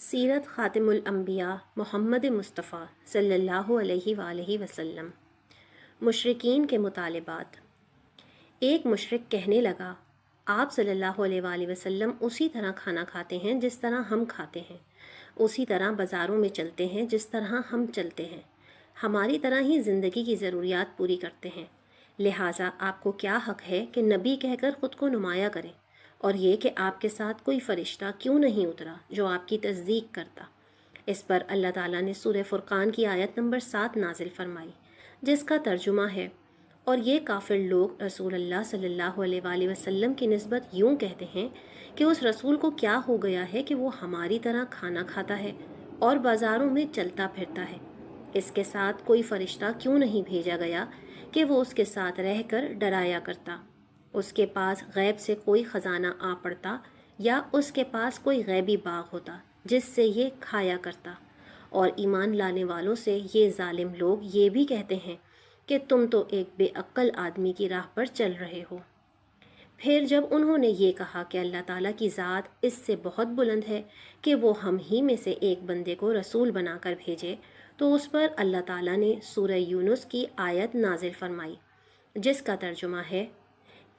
سیرت خاتم الانبیاء محمد مصطفیٰ صلی اللہ علیہ وآلہ وسلم۔ مشرکین کے مطالبات۔ ایک مشرک کہنے لگا، آپ صلی اللہ علیہ وآلہ وسلم اسی طرح کھانا کھاتے ہیں جس طرح ہم کھاتے ہیں، اسی طرح بازاروں میں چلتے ہیں جس طرح ہم چلتے ہیں، ہماری طرح ہی زندگی کی ضروریات پوری کرتے ہیں، لہٰذا آپ کو کیا حق ہے کہ نبی کہہ کر خود کو نمایاں کریں، اور یہ کہ آپ کے ساتھ کوئی فرشتہ کیوں نہیں اترا جو آپ کی تصدیق کرتا۔ اس پر اللہ تعالیٰ نے سورہ فرقان کی آیت نمبر 7 نازل فرمائی، جس کا ترجمہ ہے، اور یہ کافر لوگ رسول اللہ صلی اللہ علیہ وآلہ وسلم کی نسبت یوں کہتے ہیں کہ اس رسول کو کیا ہو گیا ہے کہ وہ ہماری طرح کھانا کھاتا ہے اور بازاروں میں چلتا پھرتا ہے، اس کے ساتھ کوئی فرشتہ کیوں نہیں بھیجا گیا کہ وہ اس کے ساتھ رہ کر ڈرایا کرتا، اس کے پاس غیب سے کوئی خزانہ آ پڑتا یا اس کے پاس کوئی غیبی باغ ہوتا جس سے یہ کھایا کرتا۔ اور ایمان لانے والوں سے یہ ظالم لوگ یہ بھی کہتے ہیں کہ تم تو ایک بے عقل آدمی کی راہ پر چل رہے ہو۔ پھر جب انہوں نے یہ کہا کہ اللہ تعالیٰ کی ذات اس سے بہت بلند ہے کہ وہ ہم ہی میں سے ایک بندے کو رسول بنا کر بھیجے، تو اس پر اللہ تعالیٰ نے سورہ یونس کی آیت نازل فرمائی، جس کا ترجمہ ہے،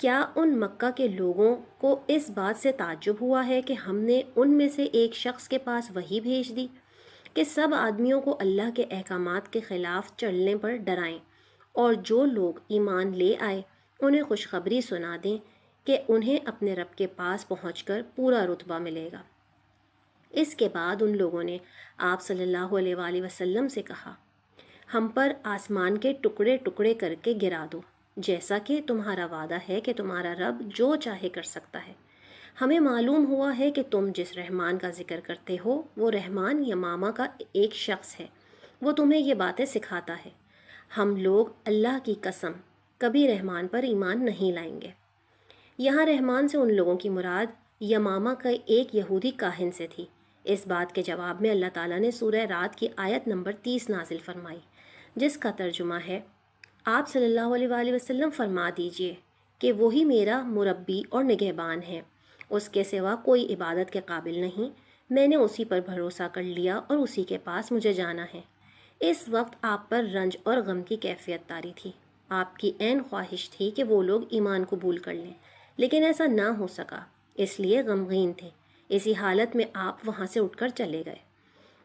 کیا ان مکہ کے لوگوں کو اس بات سے تعجب ہوا ہے کہ ہم نے ان میں سے ایک شخص کے پاس وحی بھیج دی کہ سب آدمیوں کو اللہ کے احکامات کے خلاف چلنے پر ڈرائیں، اور جو لوگ ایمان لے آئے انہیں خوشخبری سنا دیں کہ انہیں اپنے رب کے پاس پہنچ کر پورا رتبہ ملے گا۔ اس کے بعد ان لوگوں نے آپ صلی اللہ علیہ وآلہ وسلم سے کہا، ہم پر آسمان کے ٹکڑے ٹکڑے کر کے گرا دو، جیسا کہ تمہارا وعدہ ہے کہ تمہارا رب جو چاہے کر سکتا ہے۔ ہمیں معلوم ہوا ہے کہ تم جس رحمان کا ذکر کرتے ہو وہ رحمان یمامہ کا ایک شخص ہے، وہ تمہیں یہ باتیں سکھاتا ہے۔ ہم لوگ اللہ کی قسم کبھی رحمان پر ایمان نہیں لائیں گے۔ یہاں رحمان سے ان لوگوں کی مراد یمامہ کا ایک یہودی کاہن سے تھی۔ اس بات کے جواب میں اللہ تعالیٰ نے سورہ رات کی آیت نمبر 30 نازل فرمائی، جس کا ترجمہ ہے، آپ صلی اللہ علیہ وآلہ وسلم فرما دیجئے کہ وہی میرا مربی اور نگہبان ہے، اس کے سوا کوئی عبادت کے قابل نہیں، میں نے اسی پر بھروسہ کر لیا اور اسی کے پاس مجھے جانا ہے۔ اس وقت آپ پر رنج اور غم کی کیفیت طاری تھی، آپ کی عین خواہش تھی کہ وہ لوگ ایمان قبول کر لیں، لیکن ایسا نہ ہو سکا، اس لیے غمگین تھے۔ اسی حالت میں آپ وہاں سے اٹھ کر چلے گئے۔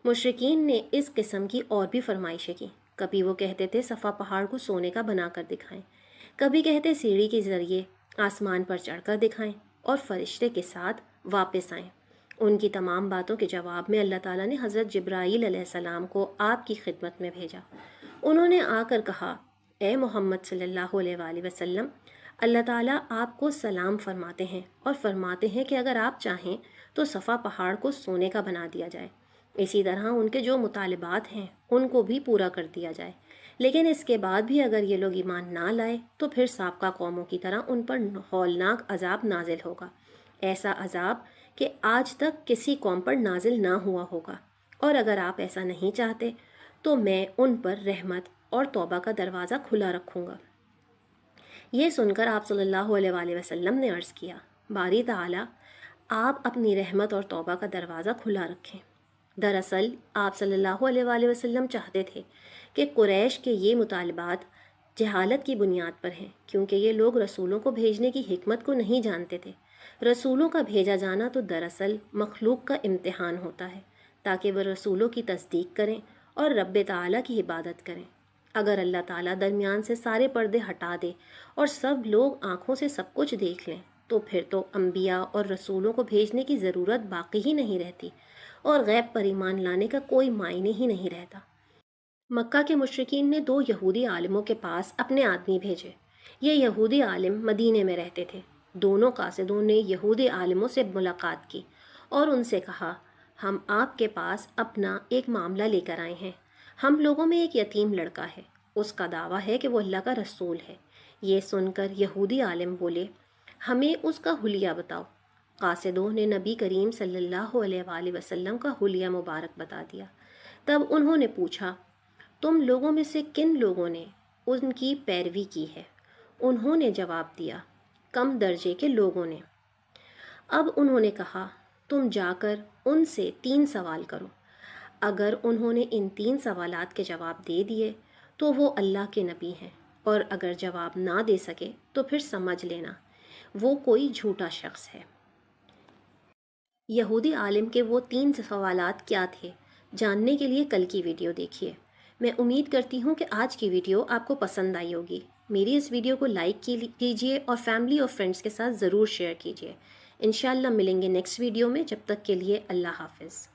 مشرکین نے اس قسم کی اور بھی فرمائشیں کی۔ کبھی وہ کہتے تھے صفا پہاڑ کو سونے کا بنا کر دکھائیں، کبھی کہتے سیڑھی کے ذریعے آسمان پر چڑھ کر دکھائیں اور فرشتے کے ساتھ واپس آئیں۔ ان کی تمام باتوں کے جواب میں اللہ تعالیٰ نے حضرت جبرائیل علیہ السلام کو آپ کی خدمت میں بھیجا۔ انہوں نے آ کر کہا، اے محمد صلی اللہ علیہ وآلہ وسلم، اللہ تعالیٰ آپ کو سلام فرماتے ہیں اور فرماتے ہیں کہ اگر آپ چاہیں تو صفا پہاڑ کو سونے کا بنا دیا جائے، اسی طرح ان کے جو مطالبات ہیں ان کو بھی پورا کر دیا جائے، لیکن اس کے بعد بھی اگر یہ لوگ ایمان نہ لائے تو پھر سابقہ قوموں کی طرح ان پر ہولناک عذاب نازل ہوگا، ایسا عذاب کہ آج تک کسی قوم پر نازل نہ ہوا ہوگا، اور اگر آپ ایسا نہیں چاہتے تو میں ان پر رحمت اور توبہ کا دروازہ کھلا رکھوں گا۔ یہ سن کر آپ صلی اللہ علیہ وآلہ وسلم نے عرض کیا، باری تعالیٰ آپ اپنی رحمت اور توبہ کا دروازہ کھلا رکھیں۔ دراصل آپ صلی اللہ علیہ وآلہ وسلم چاہتے تھے کہ قریش کے یہ مطالبات جہالت کی بنیاد پر ہیں، کیونکہ یہ لوگ رسولوں کو بھیجنے کی حکمت کو نہیں جانتے تھے۔ رسولوں کا بھیجا جانا تو دراصل مخلوق کا امتحان ہوتا ہے، تاکہ وہ رسولوں کی تصدیق کریں اور رب تعالیٰ کی عبادت کریں۔ اگر اللہ تعالیٰ درمیان سے سارے پردے ہٹا دے اور سب لوگ آنکھوں سے سب کچھ دیکھ لیں تو پھر تو انبیاء اور رسولوں کو بھیجنے کی ضرورت باقی ہی نہیں رہتی، اور غیب پر ایمان لانے کا کوئی معنی ہی نہیں رہتا۔ مکہ کے مشرکین نے 2 یہودی عالموں کے پاس اپنے آدمی بھیجے۔ یہ یہودی عالم مدینے میں رہتے تھے۔ دونوں قاصدوں نے یہودی عالموں سے ملاقات کی اور ان سے کہا، ہم آپ کے پاس اپنا ایک معاملہ لے کر آئے ہیں۔ ہم لوگوں میں ایک یتیم لڑکا ہے، اس کا دعویٰ ہے کہ وہ اللہ کا رسول ہے۔ یہ سن کر یہودی عالم بولے، ہمیں اس کا حلیہ بتاؤ۔ قاصدوں نے نبی کریم صلی اللہ علیہ وآلہ وسلم کا حلیہ مبارک بتا دیا۔ تب انہوں نے پوچھا، تم لوگوں میں سے کن لوگوں نے ان کی پیروی کی ہے؟ انہوں نے جواب دیا، کم درجے کے لوگوں نے۔ اب انہوں نے کہا، تم جا کر ان سے 3 سوال کرو۔ اگر انہوں نے ان 3 سوالات کے جواب دے دیے تو وہ اللہ کے نبی ہیں، اور اگر جواب نہ دے سکے تو پھر سمجھ لینا وہ کوئی جھوٹا شخص ہے۔ یہودی عالم کے وہ 3 سوالات کیا تھے، جاننے کے لیے کل کی ویڈیو دیکھیے۔ میں امید کرتی ہوں کہ آج کی ویڈیو آپ کو پسند آئی ہوگی۔ میری اس ویڈیو کو لائک کیجیے اور فیملی اور فرینڈس کے ساتھ ضرور شیئر کیجیے۔ انشاءاللہ ملیں گے نیکسٹ ویڈیو میں، جب تک کے لیے اللہ حافظ۔